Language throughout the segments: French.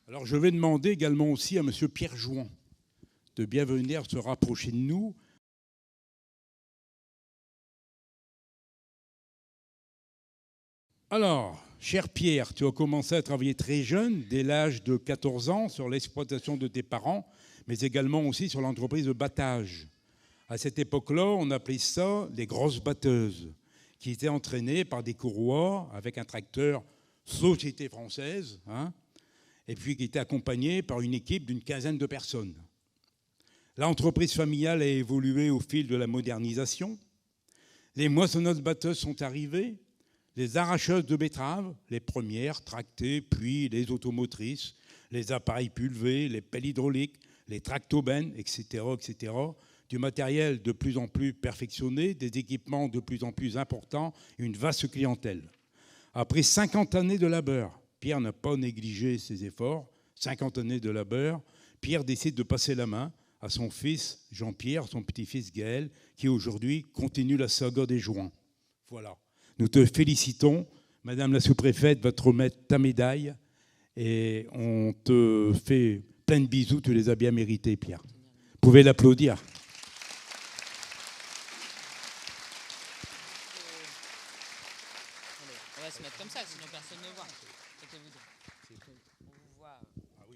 Alors je vais demander également aussi à M. Pierre Jouan de bien venir se rapprocher de nous. Alors, cher Pierre, tu as commencé à travailler très jeune, dès l'âge de 14 ans, sur l'exploitation de tes parents, mais également aussi sur l'entreprise de battage. À cette époque-là, on appelait ça les grosses batteuses, qui étaient entraînées par des courroies avec un tracteur Société Française, et puis qui étaient accompagnées par une équipe d'une quinzaine de personnes. L'entreprise familiale a évolué au fil de la modernisation. Les moissonneuses-batteuses sont arrivées, les arracheuses de betteraves, les premières tractées, puis les automotrices, les appareils pulvés, les pelles hydrauliques, les tractobènes, etc., etc., du matériel de plus en plus perfectionné, des équipements de plus en plus importants, une vaste clientèle. Après 50 années de labeur, Pierre n'a pas négligé ses efforts, 50 années de labeur, Pierre décide de passer la main à son fils Jean-Pierre, son petit-fils Gaël, qui aujourd'hui continue la saga des Jouans. Voilà. Nous te félicitons. Madame la sous-préfète va te remettre ta médaille et on te fait plein de bisous. Tu les as bien mérités, Pierre. Vous pouvez l'applaudir. On va se mettre comme ça, sinon personne ne voit. On vous voit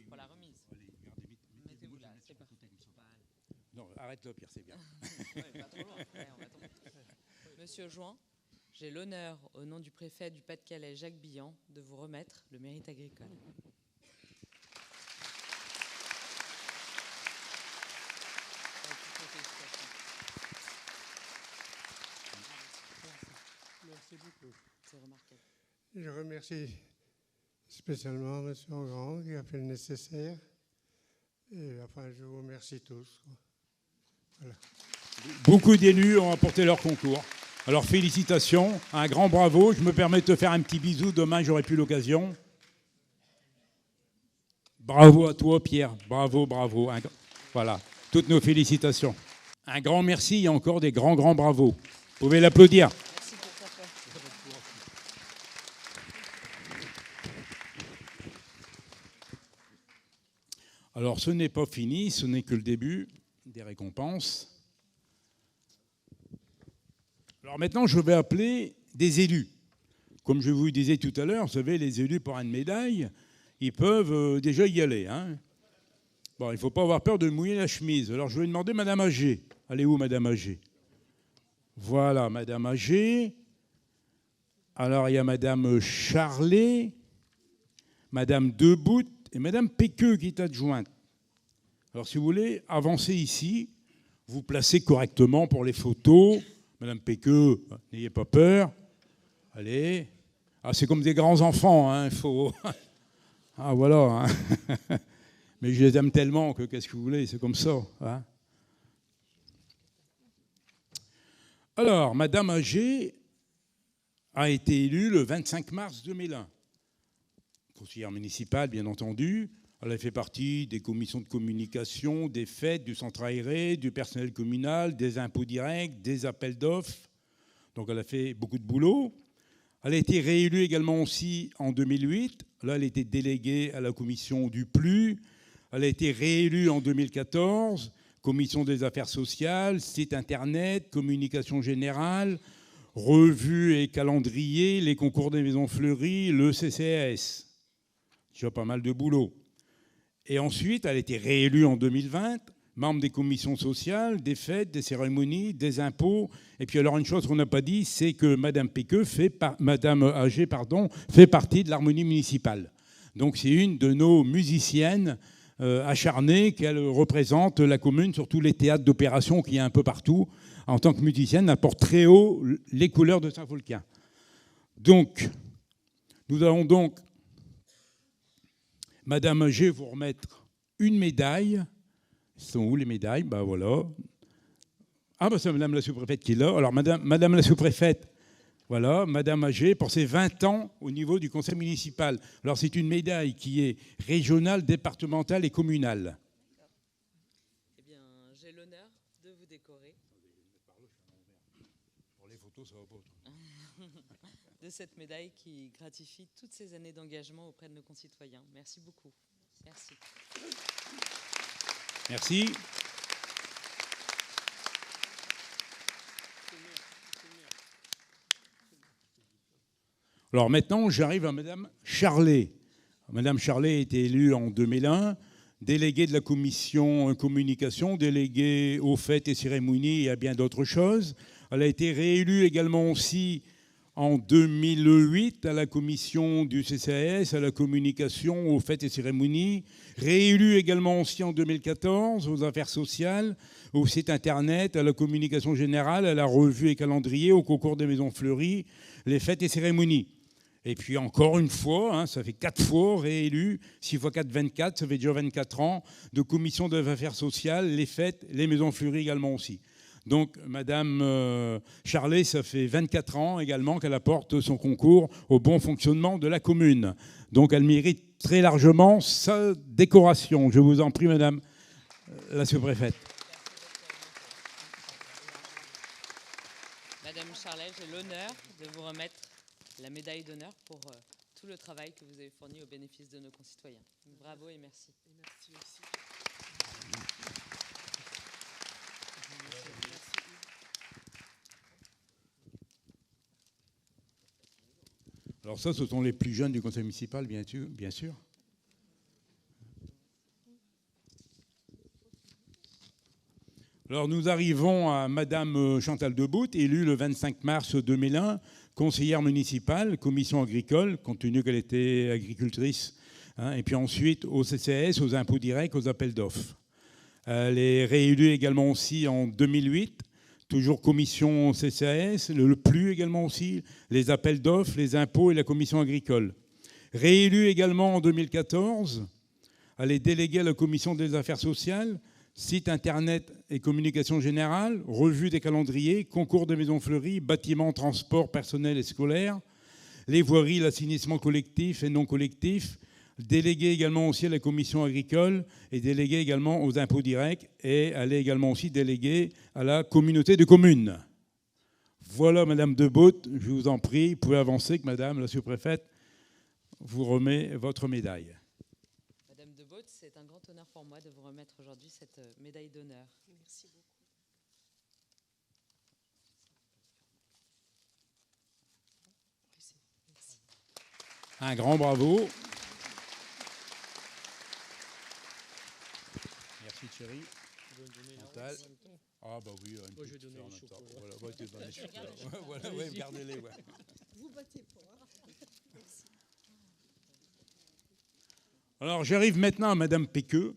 pour la remise. Mettez-vous là, c'est parfait. Non, arrête-le, Pierre, c'est bien. Pas trop loin. Monsieur Jouan, j'ai l'honneur, au nom du préfet du Pas-de-Calais, Jacques Billan, de vous remettre le mérite agricole. Merci beaucoup. C'est remarquable. Je remercie spécialement M. Engrand qui a fait le nécessaire. Et enfin, je vous remercie tous. Voilà. Beaucoup d'élus ont apporté leur concours. Alors félicitations, un grand bravo. Je me permets de te faire un petit bisou. Demain, j'aurai plus l'occasion. Bravo à toi, Pierre. Bravo, bravo. Voilà, toutes nos félicitations. Un grand merci et encore des grands bravos. Vous pouvez l'applaudir. Merci pour ta part. Alors, ce n'est pas fini, ce n'est que le début des récompenses. Alors maintenant, je vais appeler des élus. Comme je vous disais tout à l'heure, vous savez, les élus pour une médaille, ils peuvent déjà y aller. Bon, il ne faut pas avoir peur de mouiller la chemise. Alors, je vais demander Madame Agé. Elle est où, Madame Agé? Voilà, Madame Agé. Alors, il y a Madame Charlet, Madame Debout et Madame Péqueux qui est adjointe. Alors, si vous voulez, avancez ici, vous placez correctement pour les photos. Madame Péqueux, n'ayez pas peur. Allez. Ah, c'est comme des grands enfants, il faut... Ah, voilà. Mais je les aime tellement que qu'est-ce que vous voulez, c'est comme ça. Alors, Madame Agé a été élue le 25 mars 2001. Conseillère municipale, bien entendu. Elle a fait partie des commissions de communication, des fêtes, du centre aéré, du personnel communal, des impôts directs, des appels d'offres. Donc elle a fait beaucoup de boulot. Elle a été réélue également aussi en 2008. Là, elle était déléguée à la commission du PLU. Elle a été réélue en 2014, commission des affaires sociales, site internet, communication générale, revue et calendrier, les concours des maisons fleuries, le CCAS. Déjà pas mal de boulot. Et ensuite, elle a été réélue en 2020, membre des commissions sociales, des fêtes, des cérémonies, des impôts. Et puis alors, une chose qu'on n'a pas dit, c'est que Madame Péqueux Madame Agé, fait partie de l'harmonie municipale. Donc c'est une de nos musiciennes acharnées, qu'elle représente la commune sur tous les théâtres d'opération qu'il y a un peu partout. En tant que musicienne, elle porte très haut les couleurs de Saint-Folquin. Donc, nous allons donc, Madame Agé, vous remettre une médaille. Sont où les médailles? Ben voilà. Ah, ben c'est Madame la sous-préfète qui est là. Alors, Madame la sous-préfète, voilà, Madame Agé, pour ses 20 ans au niveau du conseil municipal. Alors, c'est une médaille qui est régionale, départementale et communale. Eh bien, j'ai l'honneur de vous décorer. Pour les photos, ça va pas. De cette médaille qui gratifie toutes ces années d'engagement auprès de nos concitoyens. Merci beaucoup. Merci. Merci. Alors maintenant, j'arrive à Madame Charlet. Madame Charlet a été élue en 2001, déléguée de la commission communication, déléguée aux fêtes et cérémonies et à bien d'autres choses. Elle a été réélue également aussi en 2008 à la commission du CCAS, à la communication, aux fêtes et cérémonies. Réélue également aussi en 2014 aux affaires sociales, au site internet, à la communication générale, à la revue et calendrier, au concours des maisons fleuries, les fêtes et cérémonies. Et puis encore une fois, ça fait 4 fois réélu, 6 x 4, 24, ça fait déjà 24 ans, de commission des affaires sociales, les fêtes, les maisons fleuries également aussi. Donc Madame Charlet, ça fait 24 ans également qu'elle apporte son concours au bon fonctionnement de la commune. Donc elle mérite très largement sa décoration. Je vous en prie, Madame la sous-préfète. Madame Charlet, j'ai l'honneur de vous remettre la médaille d'honneur pour tout le travail que vous avez fourni au bénéfice de nos concitoyens. Bravo et merci. Et merci aussi. Alors ça, ce sont les plus jeunes du conseil municipal, bien sûr. Alors nous arrivons à Madame Chantal Debout, élue le 25 mars 2001, conseillère municipale, commission agricole, compte tenu qu'elle était agricultrice, et puis ensuite au CCAS, aux impôts directs, aux appels d'offres. Elle est réélue également aussi en 2008, toujours commission CCAS, le PLU également aussi, les appels d'offres, les impôts et la commission agricole. Réélue également en 2014, elle est déléguée à la commission des affaires sociales, site internet et communication générale, revue des calendriers, concours des maisons fleuries, bâtiments, transports personnels et scolaires, les voiries, l'assainissement collectif et non collectif, déléguée également aussi à la commission agricole et déléguée également aux impôts directs, et elle est également aussi déléguée à la communauté de communes. Voilà, Madame Debout, je vous en prie, vous pouvez avancer que Madame la sous-préfète vous remet votre médaille. Madame Debout, c'est un grand honneur pour moi de vous remettre aujourd'hui cette médaille d'honneur. Merci beaucoup. Merci. Un grand bravo. Merci chérie. Chantal. Ah bah oui, moi je vais donner les chocolats. Voilà, ouais, tu donnes les chocolats. Voilà, ouais, gardez-les. Ouais. Vous battez pour. Merci. Alors j'arrive maintenant à Madame Péqueux.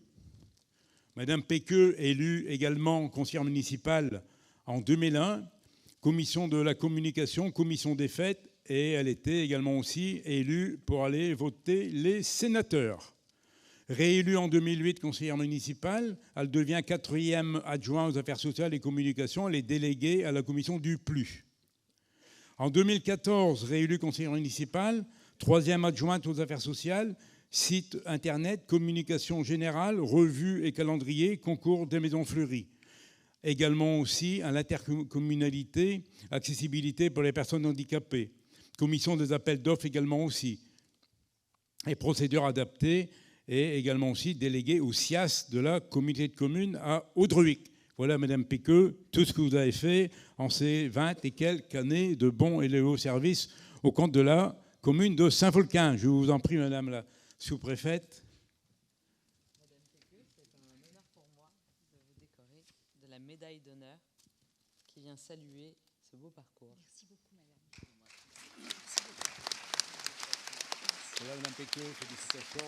Madame Péqueux, élue également conseillère municipale en 2001, commission de la communication, commission des fêtes, et elle était également aussi élue pour aller voter les sénateurs. Réélue en 2008 conseillère municipale, elle devient 4e adjointe aux affaires sociales et communications, elle est déléguée à la commission du PLU. En 2014, réélue conseillère municipale, 3e adjointe aux affaires sociales, site internet, communication générale, revue et calendrier, concours des maisons fleuries. Également aussi à l'intercommunalité, accessibilité pour les personnes handicapées. Commission des appels d'offres également aussi. Et procédures adaptées, et également aussi déléguée au SIAS de la communauté de communes à Audruic. Voilà, Madame Péqueux, tout ce que vous avez fait en ces 20 et quelques années de bons et loyaux services au compte de la commune de Saint-Folquin. Je vous en prie, Madame la sous-préfète. Madame Péqueux, c'est un honneur pour moi de vous décorer de la médaille d'honneur qui vient saluer ce beau parcours. Merci beaucoup, madame. Merci beaucoup. Voilà, Madame Péqueux, félicitations.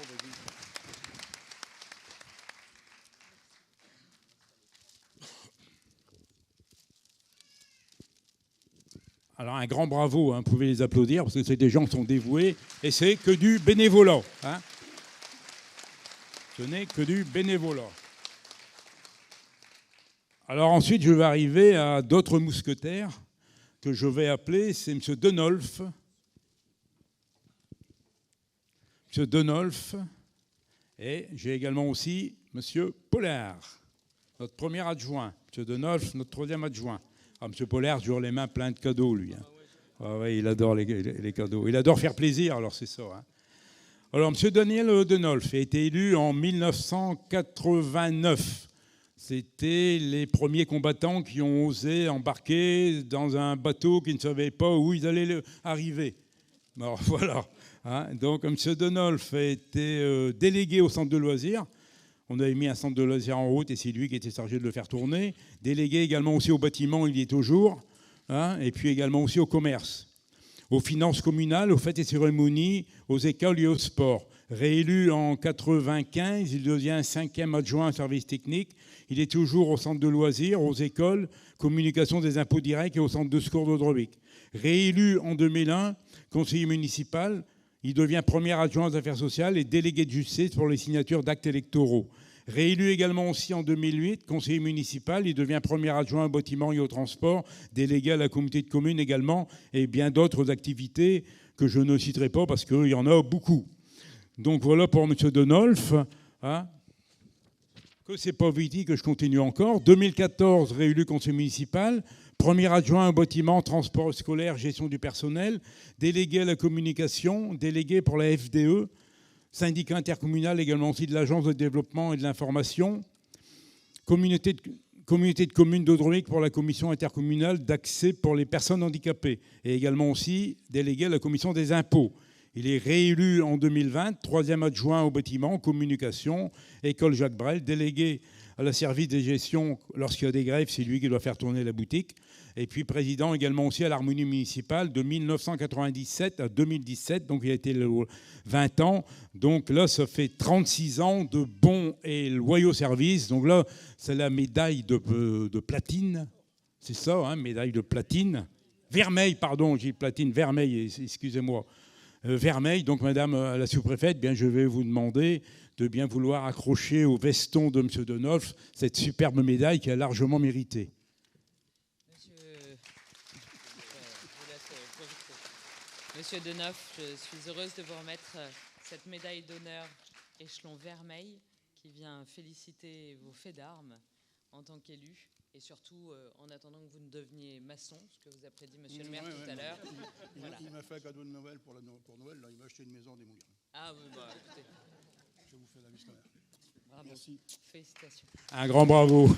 Alors un grand bravo, vous pouvez les applaudir parce que c'est des gens qui sont dévoués et c'est que du bénévolat. Ce n'est que du bénévolat. Alors ensuite, je vais arriver à d'autres mousquetaires que je vais appeler, c'est M. Denolf. M. Denolf, et j'ai également aussi M. Pollard, notre premier adjoint. M. Denolf, notre 3e adjoint. Ah, M. Pollard, toujours les mains pleines de cadeaux, lui. Ah, ouais, il adore les cadeaux. Il adore faire plaisir, alors c'est ça. Alors, M. Daniel Denolf a été élu en 1989. C'était les premiers combattants qui ont osé embarquer dans un bateau qui ne savait pas où ils allaient arriver. Alors, voilà. Donc, M. Denolf a été délégué au centre de loisirs. On avait mis un centre de loisirs en route et c'est lui qui était chargé de le faire tourner. Délégué également aussi au bâtiment, il y est toujours. Et puis également aussi au commerce, aux finances communales, aux fêtes et cérémonies, aux écoles et au sport. Réélu en 1995, il devient 5e adjoint au service technique. Il est toujours au centre de loisirs, aux écoles, communication des impôts directs et au centre de secours d'Audrevic. Réélu en 2001, conseiller municipal, il devient premier adjoint aux affaires sociales et délégué de justice pour les signatures d'actes électoraux. Réélu également aussi en 2008, conseiller municipal, il devient premier adjoint au bâtiment et au transport, délégué à la communauté de communes également, et bien d'autres activités que je ne citerai pas parce qu'il y en a beaucoup. Donc voilà pour M. Denolf. Que c'est pas vite que je continue encore. 2014, réélu conseiller municipal, premier adjoint au bâtiment, transport scolaire, gestion du personnel, délégué à la communication, délégué pour la FDE, syndicat intercommunal également aussi de l'Agence de développement et de l'information, communauté de communes d'Audrevic pour la commission intercommunale d'accès pour les personnes handicapées et également aussi délégué à la commission des impôts. Il est réélu en 2020, troisième adjoint au bâtiment, communication, école Jacques Brel, délégué à la service des gestions lorsqu'il y a des grèves, c'est lui qui doit faire tourner la boutique. Et puis président également aussi à l'harmonie municipale de 1997 à 2017, donc il a été 20 ans. Donc là, ça fait 36 ans de bons et loyaux services. Donc là, c'est la médaille de platine. C'est ça, médaille de platine. Vermeil, pardon, j'ai platine, vermeil, excusez-moi. Vermeil, donc Madame la sous-préfète, bien, je vais vous demander de bien vouloir accrocher au veston de M. Denolf cette superbe médaille qui a largement mérité. Monsieur Denolf, je suis heureuse de vous remettre cette médaille d'honneur échelon vermeil qui vient féliciter vos faits d'armes en tant qu'élu et surtout en attendant que vous ne deveniez maçon, ce que vous a prédit monsieur le maire tout à l'heure. Il m'a fait un cadeau de Noël pour Noël, là, il m'a acheté une maison des Moulineaux. Ah oui, bah écoutez. Je vous fais la mise quand même. Bravo. Merci. Félicitations. Un grand bravo.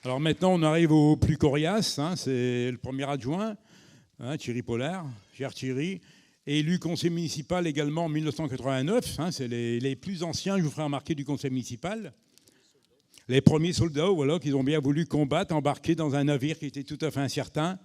Alors maintenant, on arrive au plus coriace, c'est le premier adjoint, Thierry Pollard, cher Thierry, élu conseiller municipal également en 1989, c'est les plus anciens, je vous ferai remarquer, du conseil municipal. Les premiers soldats, voilà, qui ont bien voulu combattre, embarquer dans un navire qui était tout à fait incertain,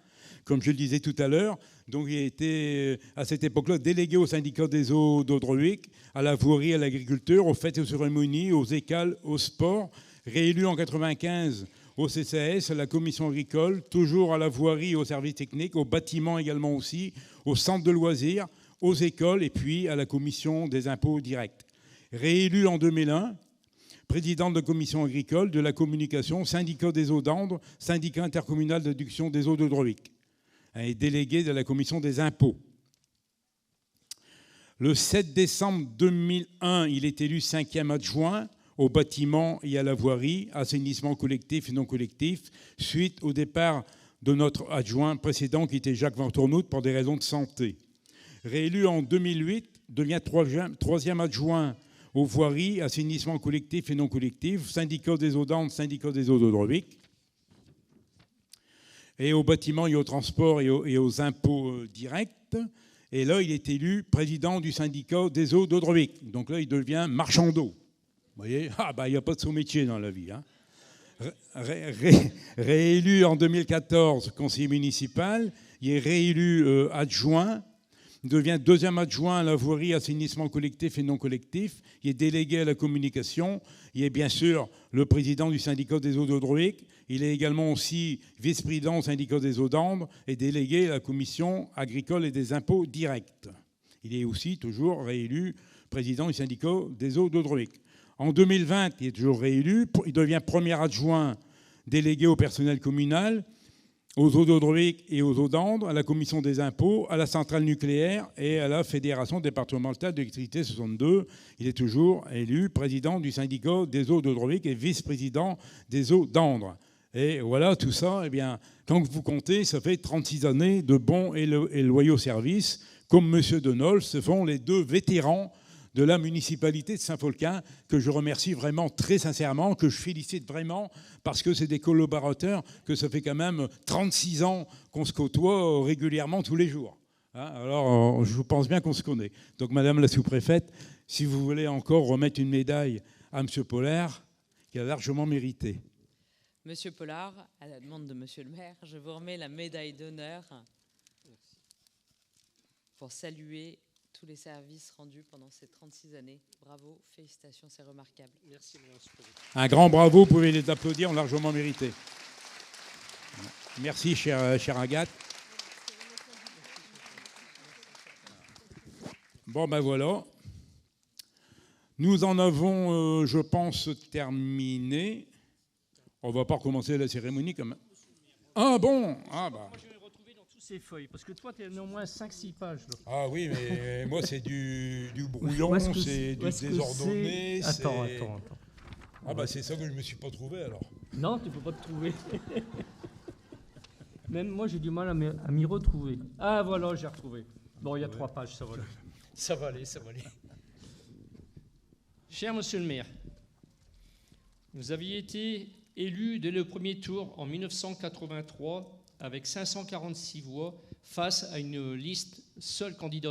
comme je le disais tout à l'heure. Donc il a été, à cette époque-là, délégué au syndicat des eaux d'Audrevic, à la voirie, à l'agriculture, aux fêtes et aux cérémonies, aux écoles, au sport. Réélu en 1995 au CCAS, à la commission agricole, toujours à la voirie et au service technique, au bâtiment également aussi, au centre de loisirs, aux écoles et puis à la commission des impôts directs. Réélu en 2001, président de la commission agricole, de la communication, syndicat des eaux d'Andre, syndicat intercommunal d'adduction des eaux d'Audrevic, et délégué de la commission des impôts. Le 7 décembre 2001, il est élu 5e adjoint au bâtiment et à la voirie, assainissement collectif et non collectif, suite au départ de notre adjoint précédent qui était Jacques Van Tournout pour des raisons de santé. Réélu en 2008, devient 3e adjoint aux voiries, assainissement collectif et non collectif, syndicat des eaux d'Andre, syndicat des eaux d'Audrevic, et au bâtiment et au transport et aux impôts directs. Et là, il est élu président du syndicat des eaux d'Audrevic. Donc là, il devient marchand d'eau. Vous voyez, il n'y a pas de sous-métier dans la vie. Réélu en 2014 conseiller municipal, il est réélu adjoint, il devient 2e adjoint à la voirie, assainissement collectif et non collectif, il est délégué à la communication, il est bien sûr le président du syndicat des eaux d'Audrevic, il est également aussi vice-président au syndicat des eaux d'Andre et délégué à la commission agricole et des impôts directs. Il est aussi toujours réélu président du syndicat des eaux d'Audrevic. En 2020, il est toujours réélu. Il devient premier adjoint délégué au personnel communal, aux eaux d'Audrevic et aux eaux d'Andre, à la commission des impôts, à la centrale nucléaire et à la fédération départementale d'électricité 62. Il est toujours élu président du syndicat des eaux d'Audrevic et vice-président des eaux d'Andre. Et voilà, tout ça, eh bien, quand vous comptez, ça fait 36 années de bons et loyaux services. Comme M. Denolf, ce sont les 2 vétérans de la municipalité de Saint-Folquin, que je remercie vraiment très sincèrement, que je félicite vraiment, parce que c'est des collaborateurs, que ça fait quand même 36 ans qu'on se côtoie régulièrement tous les jours. Hein, alors, je pense bien qu'on se connaît. Donc, Madame la sous-préfète, si vous voulez encore remettre une médaille à M. Pollard, qui a largement mérité. Monsieur Pollard, à la demande de Monsieur le maire, je vous remets la médaille d'honneur pour saluer tous les services rendus pendant ces 36 années. Bravo, félicitations, c'est remarquable. Merci, Madame Sous-préfète. Un grand bravo, vous pouvez les applaudir, ont largement mérité. Merci, chère Agathe. Bon, ben voilà. Nous en avons, je pense, terminé. On ne va pas recommencer la cérémonie comme... Ah bon? Ah bah. Moi, je vais me retrouver dans toutes ces feuilles, parce que toi, tu as au moins 5-6 pages. Là. Ah oui, mais moi, c'est du brouillon, c'est du désordonné. Attends. Ah bah c'est ça que je ne me suis pas trouvé, alors. Non, tu ne peux pas te trouver. Même moi, j'ai du mal à m'y retrouver. Ah, voilà, j'ai retrouvé. Bon, il y a 3 pages, ça va aller. Ça va aller. Cher Monsieur le maire, vous aviez été élu dès le premier tour en 1983 avec 546 voix face à une liste seul contre une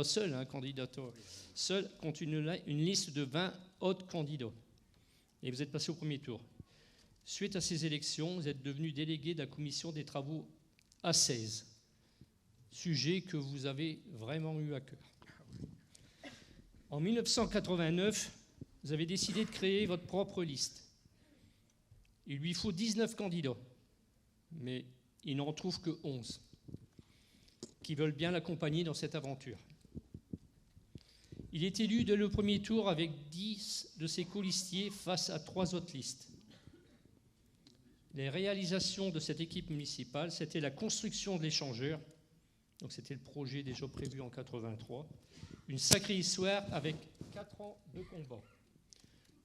liste de 20 autres candidats. Et vous êtes passé au premier tour. Suite à ces élections, vous êtes devenu délégué de la commission des travaux A16, sujet que vous avez vraiment eu à cœur. En 1989, vous avez décidé de créer votre propre liste. Il lui faut 19 candidats, mais il n'en trouve que 11 qui veulent bien l'accompagner dans cette aventure. Il est élu dès le premier tour avec 10 de ses colistiers face à 3 autres listes. Les réalisations de cette équipe municipale, c'était la construction de l'échangeur, donc c'était le projet déjà prévu en 83, une sacrée histoire avec 4 ans de combat.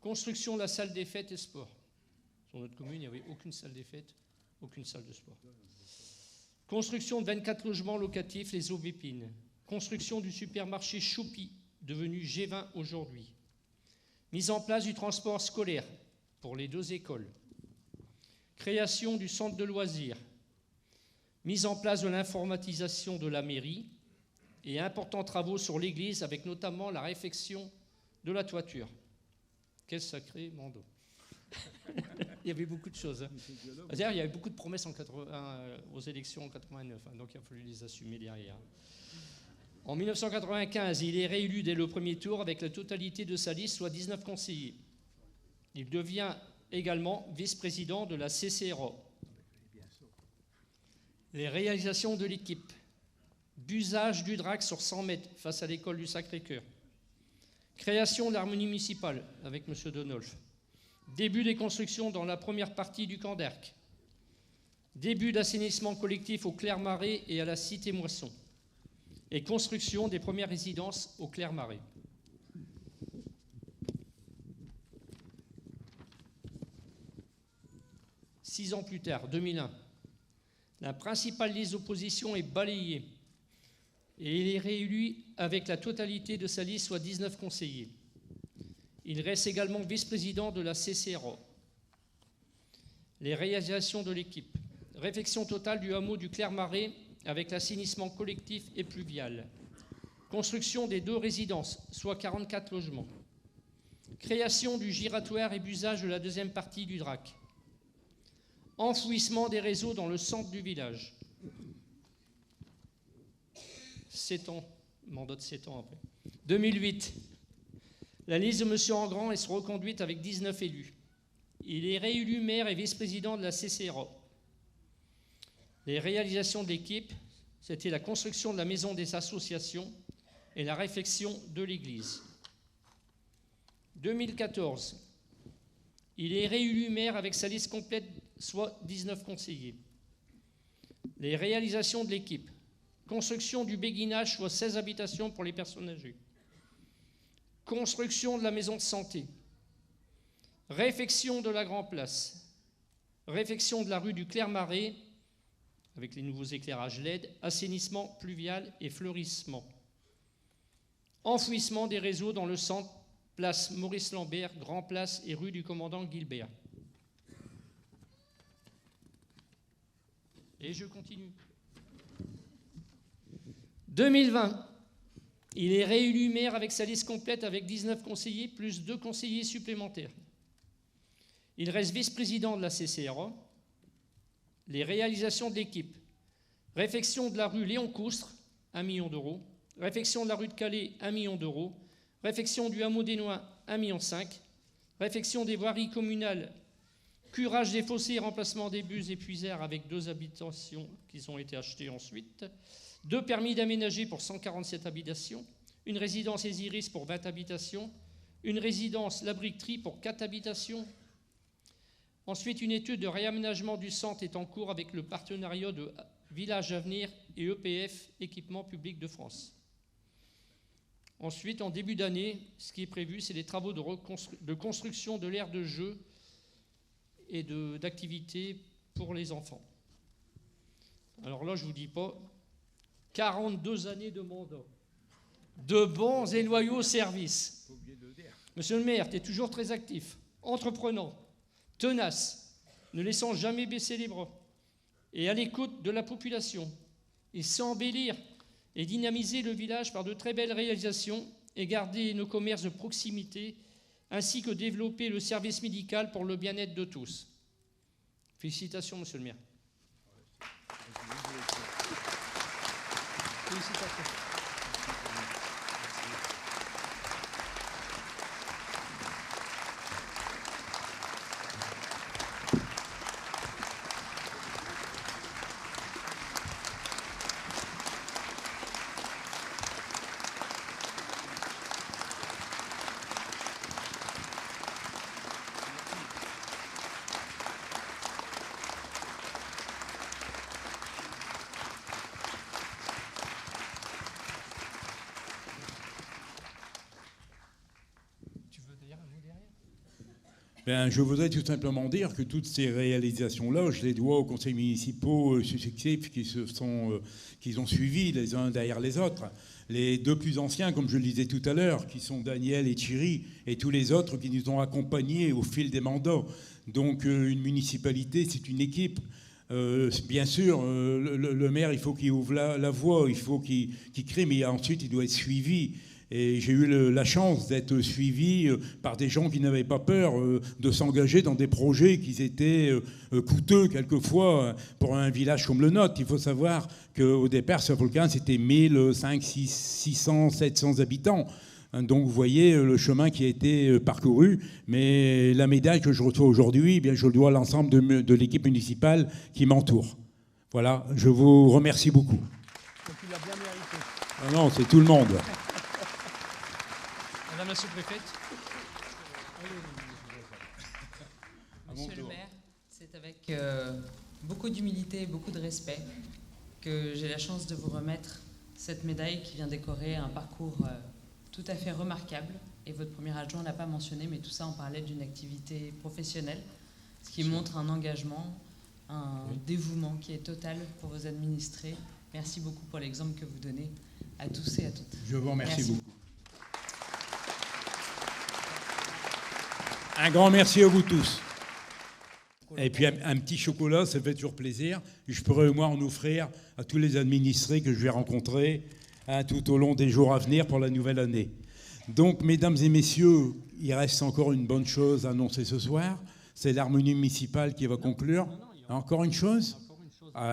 Construction de la salle des fêtes et sport. Dans notre commune, il n'y avait aucune salle des fêtes, aucune salle de sport. Construction de 24 logements locatifs, les Aubépines. Construction du supermarché Choupi, devenu G20 aujourd'hui. Mise en place du transport scolaire pour les 2 écoles. Création du centre de loisirs. Mise en place de l'informatisation de la mairie et importants travaux sur l'église avec notamment la réfection de la toiture. Quel sacré mandat. Il y avait beaucoup de choses. C'est-à-dire, il y avait beaucoup de promesses aux élections en 89, donc il a fallu les assumer derrière. En 1995, il est réélu dès le premier tour avec la totalité de sa liste, soit 19 conseillers. Il devient également vice-président de la CCRA. Les réalisations de l'équipe. Busage du DRAC sur 100 mètres face à l'école du Sacré-Cœur. Création de l'harmonie municipale avec M. Denolf. Début des constructions dans la première partie du Camp d'Arc. Début d'assainissement collectif au Clair-Marais et à la Cité Moisson. Et construction des premières résidences au Clair-Marais. Six ans plus tard, 2001, la principale liste d'opposition est balayée et il est réélu avec la totalité de sa liste, soit 19 conseillers. Il reste également vice-président de la CCRA. Les réalisations de l'équipe. Réfection totale du hameau du Clair-Marais avec l'assainissement collectif et pluvial. Construction des 2 résidences, soit 44 logements. Création du giratoire et busage de la 2e partie du DRAC. Enfouissement des réseaux dans le centre du village. 7 ans, mandat de 7 ans après. 2008, la liste de M. Engrand est reconduite avec 19 élus. Il est réélu maire et vice-président de la CCRA. Les réalisations de l'équipe, c'était la construction de la maison des associations et la réfection de l'église. 2014, il est réélu maire avec sa liste complète, soit 19 conseillers. Les réalisations de l'équipe, construction du béguinage, soit 16 habitations pour les personnes âgées. Construction de la maison de santé. Réfection de la Grand Place. réfection de la rue du Clermarais, avec les nouveaux éclairages LED, assainissement pluvial et fleurissement. Enfouissement des réseaux dans le centre, place Maurice Lambert, Grand Place et rue du Commandant Gilbert. Et je continue. 2020, il est réélu maire avec sa liste complète avec 19 conseillers plus 2 conseillers supplémentaires. Il reste vice-président de la CCRA. Les réalisations de l'équipe. Réfection de la rue Léon Coustre, 1 million d'euros. Réfection de la rue de Calais, 1 million d'euros. Réfection du hameau des Noix, 1,5 million. Réfection des voiries communales. Curage des fossés et remplacement des bus et puiseurs avec 2 habitations qui ont été achetées ensuite. 2 permis d'aménager pour 147 habitations. Une résidence Esiris pour 20 habitations. Une résidence La Briqueterie pour 4 habitations. Ensuite, une étude de réaménagement du centre est en cours avec le partenariat de Village Avenir et EPF, Équipement Public de France. Ensuite, en début d'année, ce qui est prévu, c'est les travaux de construction de l'aire de jeu et d'activités pour les enfants. Alors là, je ne vous dis pas, 42 années de mandat, de bons et loyaux services. Monsieur le maire, tu es toujours très actif, entreprenant, tenace, ne laissant jamais baisser les bras, et à l'écoute de la population, et sans embellir et dynamiser le village par de très belles réalisations et garder nos commerces de proximité, ainsi que développer le service médical pour le bien-être de tous. Félicitations, monsieur le maire. Félicitations. Ben, je voudrais tout simplement dire que toutes ces réalisations-là, je les dois aux conseils municipaux successifs qui ont suivi les uns derrière les autres. Les 2 plus anciens, comme je le disais tout à l'heure, qui sont Daniel et Thierry, et tous les autres qui nous ont accompagnés au fil des mandats. Donc une municipalité, c'est une équipe. Bien sûr, le maire, il faut qu'il ouvre la voie, il faut qu'il crée, mais ensuite il doit être suivi. Et j'ai eu la chance d'être suivi par des gens qui n'avaient pas peur de s'engager dans des projets qui étaient coûteux quelquefois pour un village comme le nôtre. Il faut savoir qu'au départ, Saint-Folquin, c'était 1000, 600, 700 habitants. Donc vous voyez le chemin qui a été parcouru. Mais la médaille que je reçois aujourd'hui, eh bien, je le dois à l'ensemble de l'équipe municipale qui m'entoure. Voilà, je vous remercie beaucoup. Donc il a bien mérité. Non, c'est tout le monde. Madame la sous-préfète. Monsieur le maire, c'est avec beaucoup d'humilité et beaucoup de respect que j'ai la chance de vous remettre cette médaille qui vient décorer un parcours tout à fait remarquable. Et votre premier adjoint ne l'a pas mentionné, mais tout ça en parlait d'une activité professionnelle, ce qui montre un engagement, un dévouement qui est total pour vos administrés. Merci beaucoup pour l'exemple que vous donnez à tous et à toutes. Je vous remercie Merci. beaucoup. Un grand merci à vous tous. Et puis un petit chocolat, ça fait toujours plaisir. Je pourrais au moins en offrir à tous les administrés que je vais rencontrer tout au long des jours à venir pour la nouvelle année. Donc, mesdames et messieurs, il reste encore une bonne chose à annoncer ce soir. C'est l'harmonie municipale qui va conclure. Encore une chose ?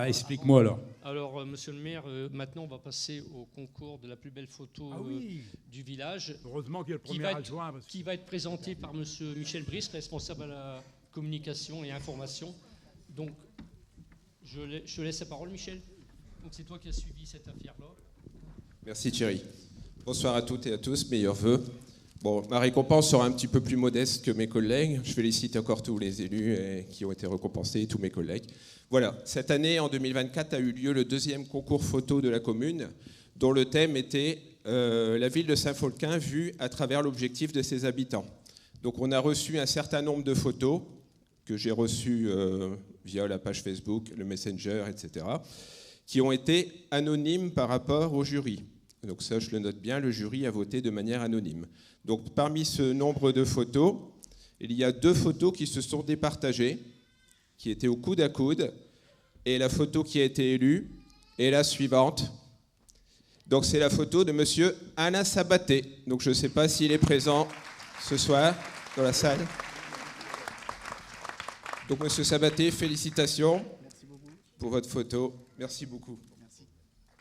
Explique-moi alors. Alors, monsieur le maire, maintenant on va passer au concours de la plus belle photo du village. Heureusement qu'il y a le premier adjoint. Qui va être présenté par monsieur Michel Brice, responsable à la communication et information. Donc, je te laisse la parole, Michel. Donc, c'est toi qui as suivi cette affaire-là. Merci Thierry. Bonsoir à toutes et à tous, meilleurs vœux. Bon, ma récompense sera un petit peu plus modeste que mes collègues. Je félicite encore tous les élus qui ont été récompensés, tous mes collègues. Voilà, cette année, en 2024, a eu lieu le 2e concours photo de la commune, dont le thème était la ville de Saint-Folquin vue à travers l'objectif de ses habitants. Donc on a reçu un certain nombre de photos que j'ai reçus via la page Facebook, le Messenger, etc., qui ont été anonymes par rapport au jury. Donc ça, je le note bien, le jury a voté de manière anonyme. Donc parmi ce nombre de photos, il y a 2 photos qui se sont départagées, qui étaient au coude à coude, et la photo qui a été élue est la suivante. Donc c'est la photo de monsieur Alain Sabaté. Donc je ne sais pas s'il est présent ce soir dans la salle. Donc monsieur Sabaté, félicitations pour votre photo. Merci beaucoup.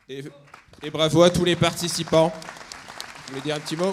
Et bravo à tous les participants. Vous voulez dire un petit mot ?